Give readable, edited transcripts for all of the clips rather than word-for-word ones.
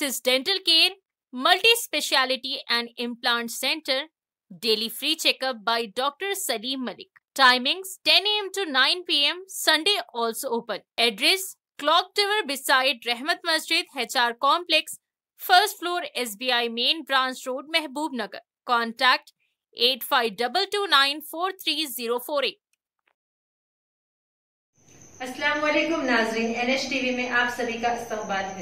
Oasis Dental Care, Multi-Speciality and Implant Center, daily free checkup by Dr. Salim Malik. Timings 10 a.m. to 9 p.m. Sunday also open. Address Clock Tower beside Rahmat Masjid, HR Complex, first floor, SBI Main Branch Road, Mehboob Nagar. Contact 8522943048. अस्सलाम वालेकुम नाज़रीन, NH TV में आप सभी का इस्तकबाल है।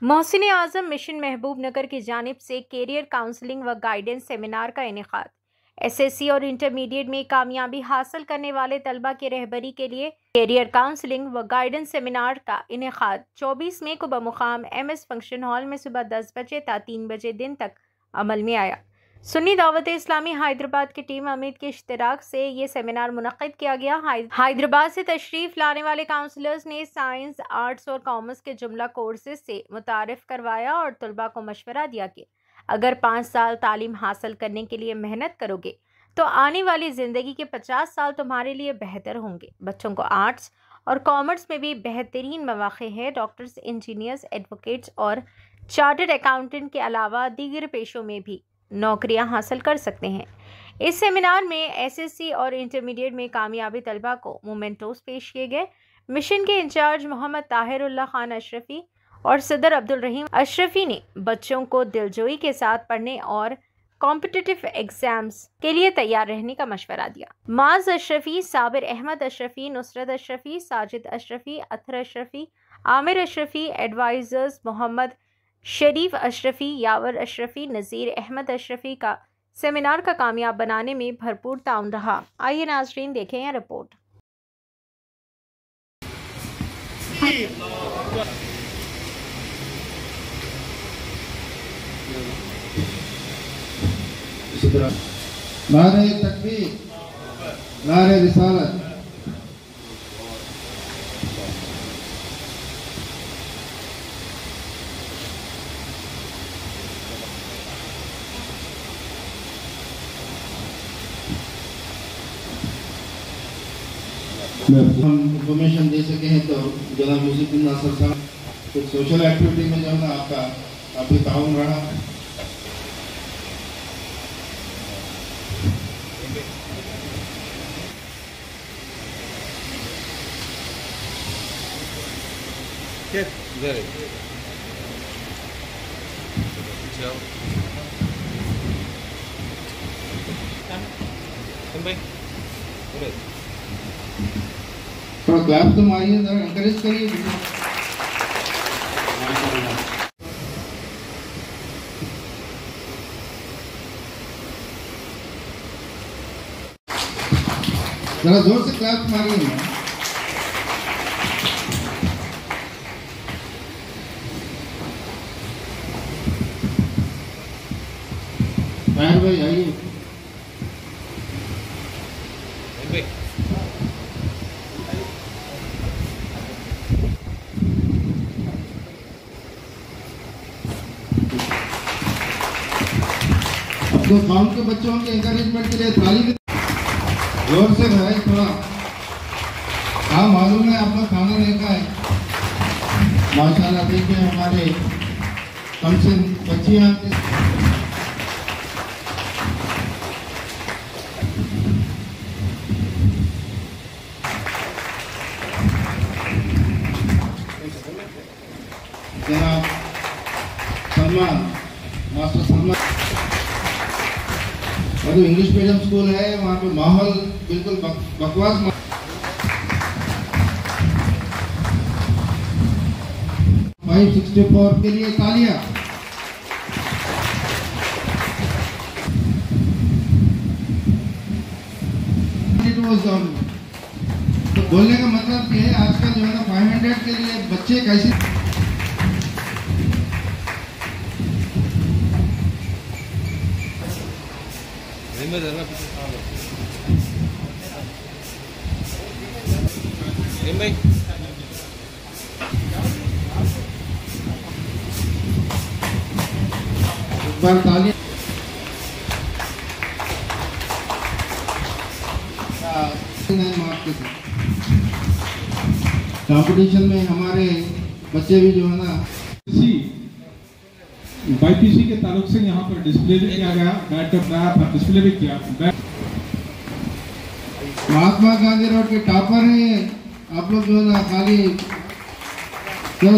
Mohsin Azam mission महबूब नगर की जानिब से कैरियर काउंसलिंग व गाइडेंस सेमिनार का इनेकाद। SSC और इंटरमीडिएट में कामयाबी हासिल करने वाले तलबा की रहबरी के लिए कैरियर काउंसलिंग व गाइडेंस सेमिनार का इनेकाद 24 मई को बमुकाम MS फंक्शन हॉल में सुबह 10 बजे ता 3 बजे दिन तक अमल में आया। सुन्नी दावत इस्लामी हैदराबाद की टीम अमीद के इश्तिराक से ये सेमिनार मुनक़्क़िद किया गया। हैदराबाद से तशरीफ़ लाने वाले काउंसलर्स ने साइंस, आर्ट्स और कॉमर्स के जुमला कोर्सेज से मुतारिफ़ करवाया और तलबा को मशवरा दिया कि अगर 5 साल तालीम हासिल करने के लिए मेहनत करोगे तो आने वाली ज़िंदगी के 50 साल तुम्हारे लिए बेहतर होंगे। बच्चों को आर्ट्स और कॉमर्स में भी बेहतरीन मौक़े हैं। डॉक्टर्स, इंजीनियर्स, एडवोकेट्स और चार्टर्ड अकाउंटेंट के अलावा दीगर पेशों में भी नौकरियां हासिल कर सकते हैं। इस सेमिनार में SSC और इंटरमीडिएट में कामयाबी तलबा को मोमेंटोस पेश किए गए। मिशन के इंचार्ज मोहम्मद ताहिरुल्लाह खान अशरफी और सदर अब्दुल रहीम अशरफी ने बच्चों को दिलजोई के साथ पढ़ने और कॉम्पिटिटिव एग्जाम्स के लिए तैयार रहने का मशवरा दिया। माज अशरफी, साबिर अहमद अशरफी, नुसरत अशरफी, साजिद अशरफी, अथर अशरफी, आमिर अशरफी, एडवाइज़र्स मोहम्मद शरीफ अशरफी, यावर अशरफी, नज़ीर अहमद अशरफी का सेमिनार का कामयाब बनाने में भरपूर ताउन रहा। आइए नाज़रीन देखें यह रिपोर्ट। नारे तकबीर, नारे रिसालत। हम इंफॉर्मेशन दे सके हैं तो जनाब मुजीबुद्दीन नासिर साहब कुछ सोशल एक्टिविटी में जो है ना आपका काफ़ी ताउन रहा। थोड़ा क्लैप तो मारिए, जरा एनकरेज करिए। जरा जोर से क्लैप मारिए। ताहिर भाई आइए। तो गाँव के बच्चों के एनकरेजमेंट के लिए ताली जोर से भाई थोड़ा। हाँ मालूम है आपका खाना देखा है माशाल्लाह। देखिए हमारे कम से बच्चियाँ जनाब सलमान, मास्टर सलमान। और जो इंग्लिश मीडियम स्कूल है वहाँ पे माहौल बिल्कुल बकवास। 564 के लिए तालियां। तो बोलने का मतलब ये है आजकल जो है ना 500 के लिए बच्चे कैसे ताली कंपटीशन में हमारे बच्चे भी जो है ना बाईपीसी के ताल्लुक से यहाँ पर डिस्प्ले भी किया गया, बैट का डिस्प्ले भी किया। महात्मा गांधी रोड के टॉपर हैं आप लोग, जो है ना खाली तो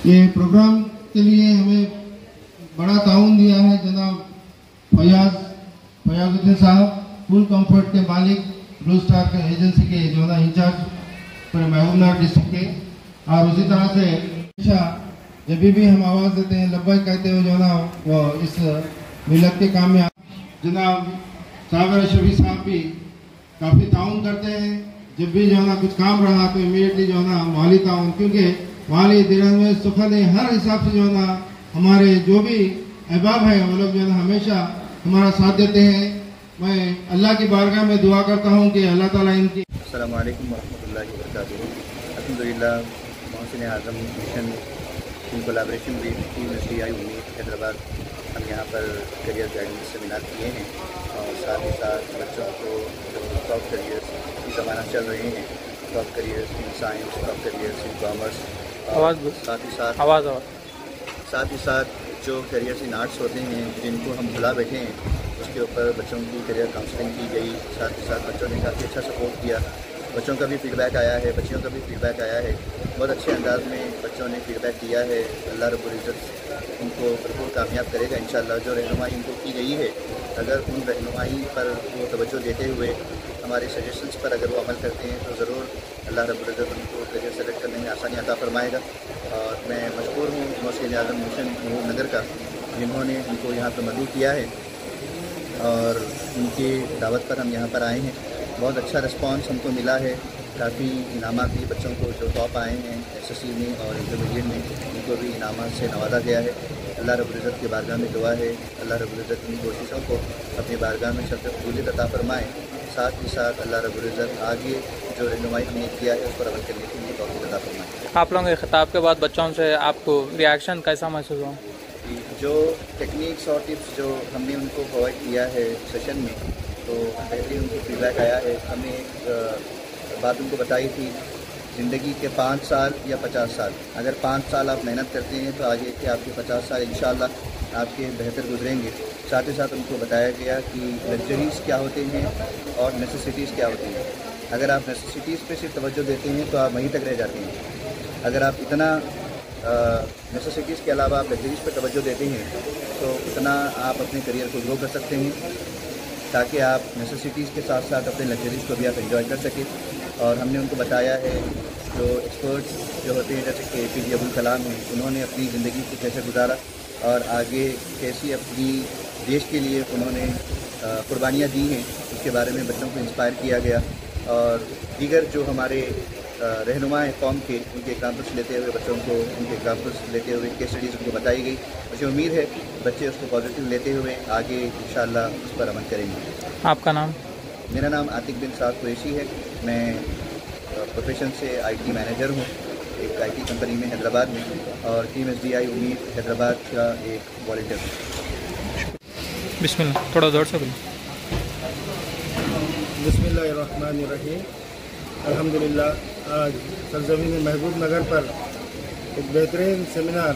ये प्रोग्राम के लिए हमें बड़ा ताउन दिया है जनाब फयाजुद्दीन साहब, फुल कंफर्ट के मालिक, ब्लू स्टार के एजेंसी के जो है इंचार्ज पर महबूबनगर डिस्ट्रिक्ट के। और उसी तरह से अच्छा जब भी हम आवाज़ देते हैं लब्बैक कहते हुए जो है ना वो इस मिलत के काम में जनाब सागर शफी साहब भी काफ़ी ताउन करते हैं। जब भी जो है ना कुछ काम रहा तो इमीडिएटली जो है ना माली ताउन, क्योंकि माली दिनों में सुखद है, हर हिसाब से जो है ना हमारे जो भी अहबाब है वो लोग जो है ना हमेशा हमारा साथ देते हैं। मैं अल्लाह की बारगाह में दुआ करता हूँ कि अल्लाह ताला इनकी। अस्सलामु अलैकुम वरहमतुल्लाहि वबरकातुहू। अल्हम्दुलिल्लाह Mohsin Azam mission in collaboration with university Ummeed Hyderabad हम यहाँ पर करियर गाइडेंस सेमिनार किए हैं और साथ ही साथ बच्चों को जो टॉप करियर्स की ज़माना चल रहे हैं, top careers in science, top careers in commerce, साथ ही साथ जो करियर्स इन आर्ट्स होते हैं जिनको हम भुला बैठे हैं उसके ऊपर बच्चों की करियर काउंसलिंग की गई। साथ ही साथ बच्चों ने काफ़ी अच्छा सपोर्ट किया, बच्चों का भी फीडबैक आया है, बच्चियों का भी फीडबैक आया है। बहुत अच्छे अंदाज में बच्चों ने फीडबैक दिया है। अल्लाह रब्बुल इज़्ज़त उनको भरपूर कामयाब करेगा इंशाअल्लाह। जो रहनुमाई इनको की गई है, अगर उन रहनुमाई पर वो तवज्जो देते हुए हमारे सजेशंस पर अगर वो अमल करते हैं तो ज़रूर अल्लाह रब्बुल इज़्ज़त उनको करियर सेलेक्ट करने में आसानी अता फरमाएगा। और मैं मशकूर हूँ मोहसिन आज़म मिशन महबूबनगर का, जिन्होंने हमको यहाँ पर मदऊ किया है और उनकी दावत पर हम यहाँ पर आए हैं। बहुत अच्छा रिस्पांस हमको मिला है। काफ़ी इनामात भी बच्चों को जो टॉप आए हैं एसएससी में और इंटरमीडिएट में उनको भी इनामात से नवाजा गया है। अल्लाह रब्बुल इज़्ज़त की बारगाह में दुआ है अल्लाह रब्बुल इज़्ज़त इन कोशिशों को अपनी बारगाह में शर्त कबूलियत अता फरमाए। साथ ही साथ अल्लाह रब्बुल इज़्ज़त आगे जो रहनुमाई हमने किया है उस पर अमल करने की तौफीक अता फरमाए। आप लोगों के खिताब के बाद बच्चों से आपको रिएक्शन कैसा महसूस हुआ? जो टेक्निक्स और टिप्स जो हमने उनको प्रोवाइड किया है सेशन में, तो बेहतरीन उनको फीडबैक आया है। हमने एक बात उनको बताई थी, ज़िंदगी के 5 साल या 50 साल, अगर 5 साल आप मेहनत करते हैं तो आगे के आपके 50 साल इंशाअल्लाह आपके बेहतर गुजरेंगे। साथ ही साथ उनको बताया गया कि लग्जरीज़ क्या होते हैं और नेसेसिटीज़ क्या होती हैं। अगर आप नेसेसिटीज़ पे सिर्फ तवज्जो देते हैं तो आप वहीं तक रह जाते हैं। अगर आप इतना नेसेसिटीज़ के अलावा आप लग्जरीज़ पर तवज्जो देते हैं तो उतना आप अपने करियर को ग्रो कर सकते हैं, ताकि आप नेसेसिटीज़ के साथ साथ अपने लग्जरीज़ को भी आप एंजॉय कर सकें। और हमने उनको बताया है जो एक्सपर्ट्स जो होते हैं जैसे कि APJ अब्दुल कलाम हैं, उन्होंने अपनी ज़िंदगी को कैसे गुजारा और आगे कैसी अपनी देश के लिए उन्होंने कुर्बानियाँ दी हैं, उसके बारे में बच्चों को इंस्पायर किया गया। और दीगर जो हमारे रहनुमा हैं कौम के, उनके एग्जाम्पल्स लेते हुए बच्चों को उनके एग्जाम्पल्स लेते हुए केस स्टडीज़ उनको बताई गई। मुझे उम्मीद है बच्चे उसको पॉजिटिव लेते हुए आगे इंशाअल्लाह उस पर अमल करेंगे। आपका नाम? मेरा नाम आतिक बिन साद कुरैशी है। मैं प्रोफेशन से IT मैनेजर हूँ एक IT कंपनी में हैदराबाद में, और टीम SDI उम्मीद हैदराबाद का एक वॉलंटियर हूँ। बिस्मिल्लाह, थोड़ा जोर से बोलिए। बिस्मिल्लाहिर्रहमानिर्रहीम। अल्हम्दुलिल्लाह आज सरज़मीन महबूबनगर पर एक बेहतरीन सेमिनार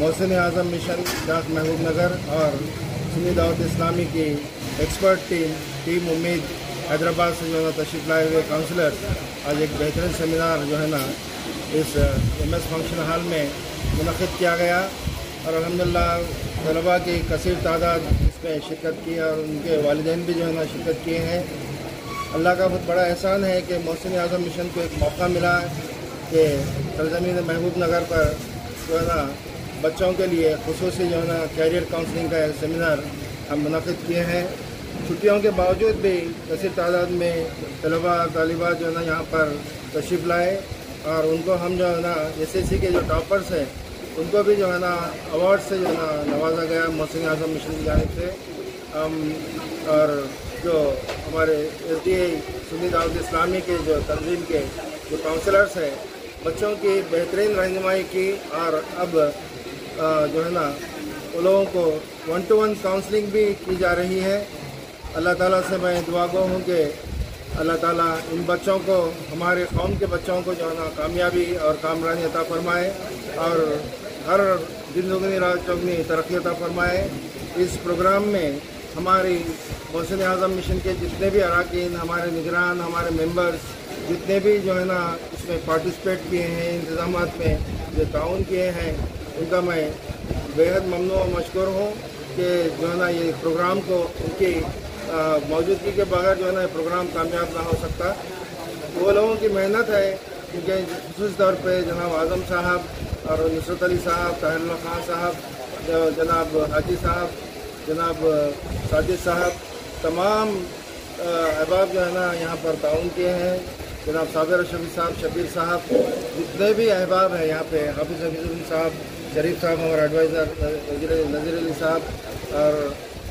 मोहसिन आज़म मिशन डाक महबूबनगर और सुन्नी दावत इस्लामी की एक्सपर्ट टीम उम्मीद हैदराबाद से जो है तशरीफ़ लाए हुए काउंसलर आज एक बेहतरीन सेमिनार जो है ना इस MS फंक्शन हॉल में मुनक़िद किया गया। और अल्हम्दुलिल्लाह तलबा की कसीर तादाद इसमें शिरकत की और उनके वालिदैन भी जो है ना शिरकत किए हैं। अल्लाह का बहुत बड़ा एहसान है कि मोहसिन आज़म मिशन को एक मौका मिला कि सरज़मीन महबूबनगर पर जो है ना बच्चों के लिए खुसूसी जो है ना कैरियर काउंसलिंग का सेमिनार हम मुनक़िद किए हैं। छुट्टियों के बावजूद भी कसीर तादाद में तलबा तालिबात जो है ना यहाँ पर तशरीफ़ लाए और उनको हम जो है ना SSC के जो टॉपर्स हैं उनको भी जो है ना अवार्ड से जो है ना नवाजा गया मोहसिन आज़म मिशन की जानिब से। और जो हमारे SDA सुन्नी दावत इस्लामी के जो तंजीम के जो काउंसलर्स हैं, बच्चों की बेहतरीन रहनुमाई की और अब जो है ना वो लोगों को 1-to-1 काउंसलिंग भी की जा रही है। अल्लाह ताला से मैं दुआ गो हूँ कि अल्लाह ताला इन बच्चों को, हमारे कौम के बच्चों को जो है ना कामयाबी और कामरानी अता फरमाए और हर दिन दुगनी रात चौगनी तरक्की अता फरमाए। इस प्रोग्राम में हमारी मोहसिन आज़म मिशन के जितने भी अरकान, हमारे निगरान, हमारे मेंबर्स जितने भी जो है ना इसमें पार्टिसिपेट किए हैं, इंतज़ामात में जो ताउन किए हैं, उनका मैं बेहद ममनू और मशकूर हूँ कि जो है ना ये प्रोग्राम को उनकी मौजूदगी के बगैर जो है ना प्रोग्राम कामयाब ना हो सकता। वो लोगों की मेहनत है, क्योंकि ख़ुसूस तौर पे जनाब आज़म साहब और नुसरत अली साहब, ताहिरुल्लाह खान साहब, जनाब हाजी साहब, जनाब साजिद साहब, तमाम अहबाब जो है ना यहाँ पर ताउन किए हैं। जनाब साबिर शफी साहब, शबीर साहब, जितने भी अहबाब हैं यहाँ पे, हाफिज़ हफीज़ुद्दीन साहब, शरीफ साहब हमारा एडवाइज़र, नज़ीर अली साहब और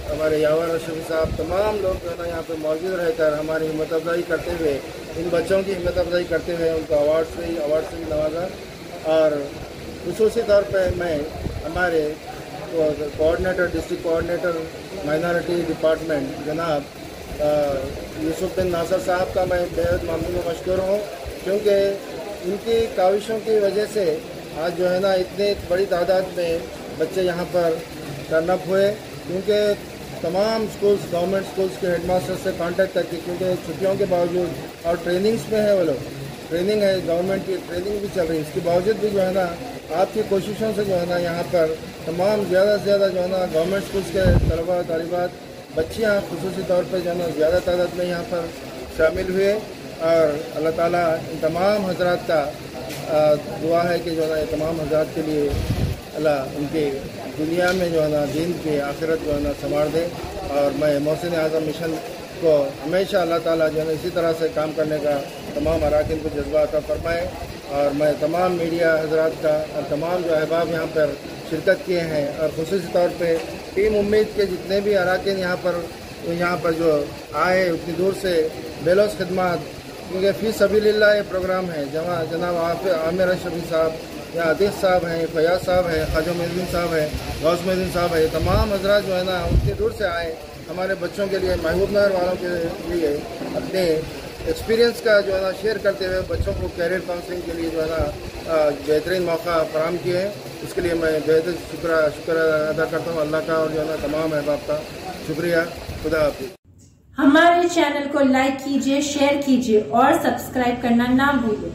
हमारे यावर शफी साहब, तमाम लोग जो है ना यहाँ पे मौजूद रहकर हमारी हिम्मत अफजाई करते हुए, इन बच्चों की हिम्मत अफजाई करते हुए उनको अवार्ड से भी नवाजा। और ख़ुसूसी तौर पर मैं हमारे coordinator, district coordinator minority department जनाब यूसुफ बिन नासर साहब का मैं बेहद ममनून व मशकूर हूँ, क्योंकि उनकी काविशों की वजह से आज जो है ना इतने बड़ी तादाद में बच्चे यहाँ पर टर्न अप हुए। क्योंकि तमाम स्कूल्स, गवर्नमेंट स्कूल्स के हेडमास्टर से कांटेक्ट करके, क्योंकि छुट्टियों के बावजूद और ट्रेनिंग्स में है, वो लोग ट्रेनिंग है, गवर्नमेंट की ट्रेनिंग भी चल रही है, इसके बावजूद भी जो है ना आपकी कोशिशों से जो है ना यहाँ पर तमाम ज़्यादा से ज़्यादा जो है ना गवर्नमेंट स्कूल्स के तलबा तालिबात बच्चियाँ ख़ुसूसी तौर पर जो है ना ज़्यादा तादाद में यहाँ पर शामिल हुए। और अल्लाह ताला इन तमाम हजरात का दुआ है कि जो है ना तमाम हजरात के लिए अल्लाह उनके दुनिया में जो है ना दीन की आखिरत जो है ना संवार दे। और मैं मोहसिन आज़म मिशन को हमेशा अल्लाह ताला जो है ना इसी तरह से काम करने का तमाम अरकान को जज्बा अता फरमाए। और मैं तमाम मीडिया हजरात का और तमाम जो अहबाब यहाँ पर शिरकत किए हैं और ख़ुसूसी तौर पे टीम उम्मीद के जितने भी अरकान यहाँ पर जो आए उतनी दूर से बेलोस खिदमत, क्योंकि फ़ी सबीलिल्लाह ये प्रोग्राम है। जनाब आमिर शफी साहब या आदिश साहब हैं, फयाज साहब हैं, ख्वाजा मोइनुद्दीन साहब हैं, गौस मोइनुद्दीन साहब हैं, तमाम हजरात जो है ना उतनी दूर से आए हमारे बच्चों के लिए, महबूब नगर वालों के लिए अपने एक्सपीरियंस का जो है ना शेयर करते हुए बच्चों को कैरियर काउंसलिंग के लिए जो है ना बेहतरीन मौका फराहम किए हैं। इसके लिए मैं बेहद शुक्र अदा करता हूँ अल्लाह का और जो है ना तमाम अहबाब का शुक्रिया। खुदा हाफिज़। हमारे चैनल को लाइक कीजिए, शेयर कीजिए और सब्सक्राइब करना ना भूलें।